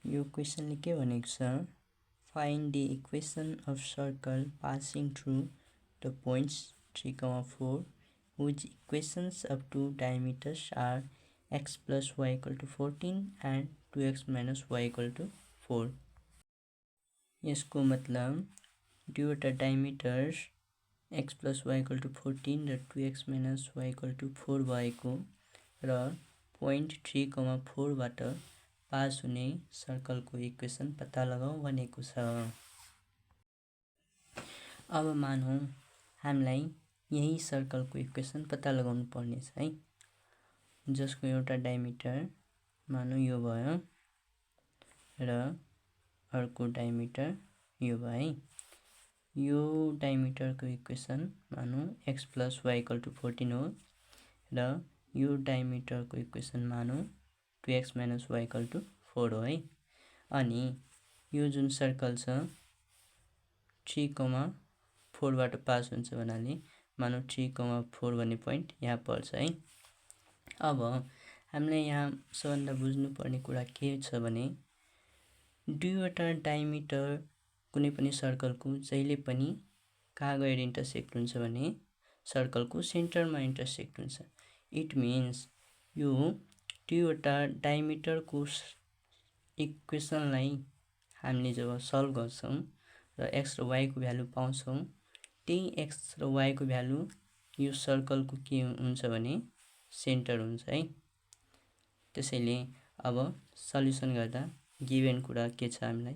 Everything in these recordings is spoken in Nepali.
यो क्वेसनले के भनेको छ, find the equation of circle passing through the points 3, 4 which equations up to diameters are x plus y equal to 14 and 2x minus y equal to 4. यसको मतलब दुईवटा डायमिटर्स x plus y equal to 14 र 2x minus y equal to 4 भएको र पोइन्ट 3, 4 बाट पास हुने सर्कलको इक्वेसन पत्ता लगाऊ भनेको छ। अब मानौं हामीलाई यही सर्कलको इक्वेसन पत्ता लगाउनु पर्ने छ है, जसको एउटा डायमिटर मानौं यो भयो र अर्को डायमिटर यो भयो है। यो डायमिटरको इक्वेसन मानौं x plus y equal to 14 हो र यो डायमिटरको इक्वेसन मानौं 2x minus y equal to 4 हो है। अनि यो जुन सर्कल छ 3, 4 बाट पास हुन्छ भन्नाले मानौं 3, 4 भन्ने पोइन्ट यहाँ पर्छ है। अब हामीले यहाँ सबभन्दा बुझ्नुपर्ने कुरा के छ भने दुईवटा डायमिटर कुनै पनि सर्कलको जहिले पनि कहाँ गएर इन्टरसेक्ट हुन्छ भने सर्कलको सेन्टरमा इन्टरसेक्ट हुन्छ। इट मिन्स यो दुईवटा डायमिटरको इक्वेसनलाई हामीले जब सल्भ गर्छौं र x र y को भ्यालु पाउँछौं, त्यही x र y को भ्यालु यो सर्कलको के हुन्छ भने सेन्टर हुन्छ है। त्यसैले अब सल्युसन गर्दा गिभन कुरा के छ, हामीलाई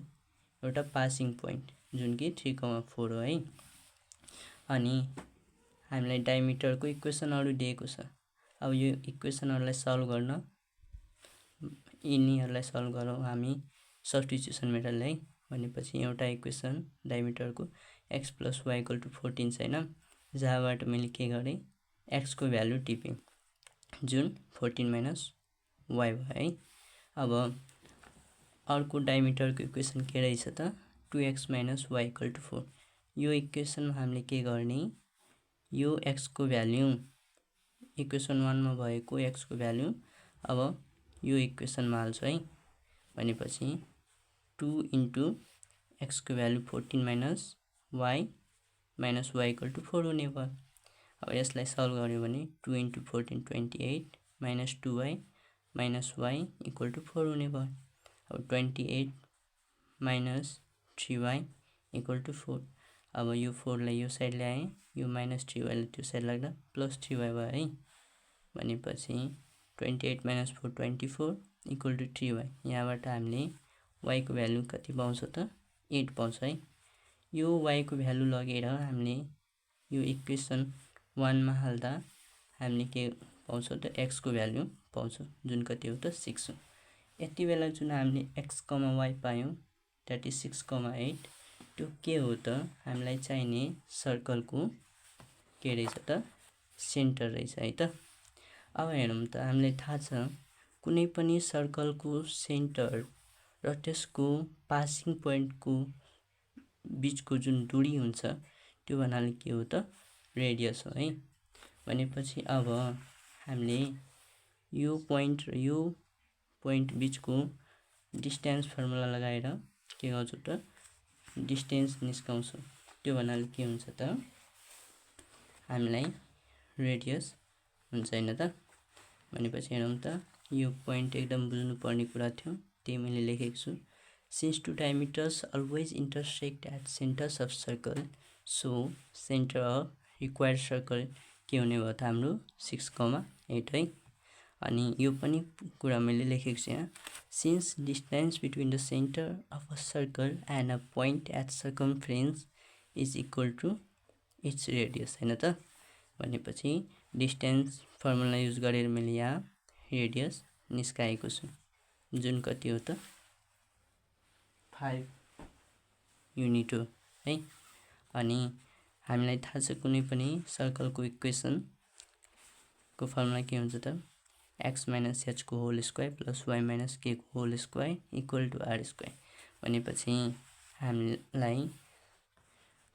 एउटा पासिङ पोइन्ट जुन कि 3, 4 हो है। अनि हामीलाई डायमिटरको इक्वेसनहरु दिएको छ। अब यो इक्वेसनहरुलाई सल्भ गर्न यिनीहरुलाई सल्भ गरौँ हामी सब्स्टिट्युसन मेथडले है। भनेपछि एउटा equation डायमिटरको x plus y equal to 14 छैन, जहाँबाट मैले के गरे x को भ्यालु टिपे जुन 14 minus y भयो है। अब अर्को डायमिटरको इक्वेसन के रहेछ त 2x minus y equal to 4। यो इक्वेसनमा हामीले के गर्ने, यो x को भ्यालु इक्वेसन 1 मा भएको x को भ्यालु अब यो इक्वेसनमा हाल्छु है। भनेपछि 2 into x को value 14 minus y equal to 4 हुने भयो। अब यसलाई सल्भ गर्यो भने 2 into 14 28 minus 2y minus y equal to 4 हुने भयो। अब 28 minus 3y equal to 4। अब यो 4 लाई यो साइड ल्याए, यो minus 3y लाई त्यो साइड लाग्दा plus 3y भयो है। भनेपछि 28 minus 4 24 equal to 3y। यहाँबाट हामीले y को भ्यालु कति पाउँछ त 8 पाउँछ है। यो y को भ्यालु लगेर हामीले यो इक्वेसन 1 मा हाल्दा हामीले के पाउँछ त x को भ्यालु पाउँछ जुन कति हो त 6 हो। यति बेला जुन हामीले x, y पायौं दैट इज 6, 8 त्यो के हो त हामीलाई चाहिने सर्कलको के रहेछ त सेन्टर रहेछ है त। अब हेरौं त हामीलाई थाहा छ कुनै पनि सर्कलको सेन्टर र त्यसको पासिङ पोइन्टको बीचको जुन दूरी हुन्छ त्यो भन्नाले के हो त रेडियस हो है। भनेपछि अब हामीले यो पोइन्ट र यो पोइन्ट बीचको डिस्टेन्स फर्मुला लगाएर के गर्छौं त डिस्टेन्स निस्काउँछौं। त्यो भन्नाले के हुन्छ त हामीलाई रेडियस हुन्छ हैन त। भनेपछि हेरौं त यो पोइन्ट एकदम बुझ्नु पर्ने कुरा थियो, त्यही मैले लेखेको छु। Since two diameters always intersect at centers of circle, so center of required circle के हुने भयो त हाम्रो 6, 8 है। अनि यो पनि कुरा मैले लेखेको छु यहाँ। Since distance between the center of a circle and a point at circumference is equal to its radius हैन त। भनेपछि डिस्टेन्स फर्मुला युज गरेर मैले यहाँ रेडियस निस्काएको छु जुन कति हो त 5 युनिट हो है। अनि हामीलाई थाहा छ कुनै पनि सर्कलको इक्वेसन को फर्मुला के हुन्छ त x minus h को whole square plus y minus k को whole square equal to r square. भनेपछि हामीलाई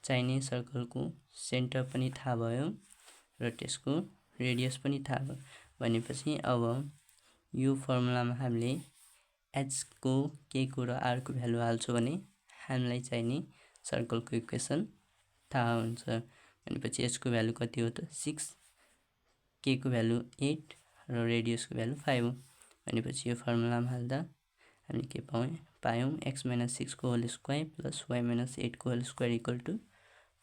चाहिने सर्कलको सेन्टर पनि थाहा भयो र त्यसको रेडियस पनि थाहा भयो। भनेपछि अब यो फर्मुलामा हामीले एच को के को र आर को भ्यालु हाल्छौँ भने हामीलाई चाहिने सर्कलको इक्वेसन थाहा हुन्छ। भनेपछि एच को भ्यालु कति हो त 6, के को भ्यालु 8 र रेडियसको भ्यालु 5 हो। भनेपछि यो फर्मुलामा हाल्दा हामीले के पायौँ x - 6 को होल स्क्वायर प्लस y - 8 को whole square equal to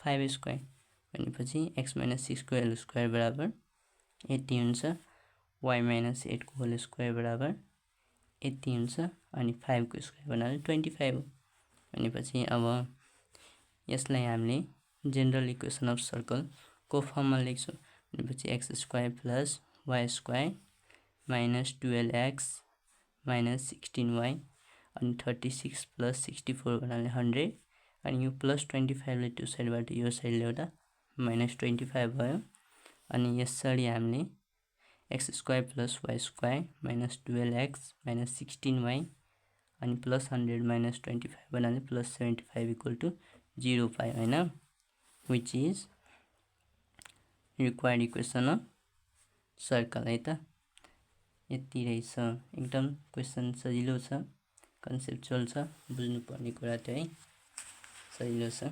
5 square. भनेपछि x - 6 को होल स्क्वायर बराबर 80 हुन्छ, y - 8 को होल स्क्वायर बराबर 80 हुन्छ अनि 5 को स्क्वायर बनाले 25 हो। भनेपछि अब यसलाई हामीले जेनरल इक्वेसन अफ सर्कल को फर्ममा लेख्छौँ। भनेपछि x square plus y square minus 12x minus 16y अनि 36 प्लस 64 भन्नाले 100 अनि यो प्लस 25 ले त्यो साइडबाट यो साइड ल्याउँदा माइनस 25 भयो। अनि यसरी हामीले x square plus y square minus 12x minus 16y अनि प्लस 100 माइनस 25 भन्नाले प्लस 75 इक्वल टु 0 पायो हैन, which is required equation of circle है त। यति रहेछ, एकदम क्वेसन सजिलो छ, कन्सेप्चुअल छ, बुझ्नुपर्ने कुरा त है, सजिलो छ।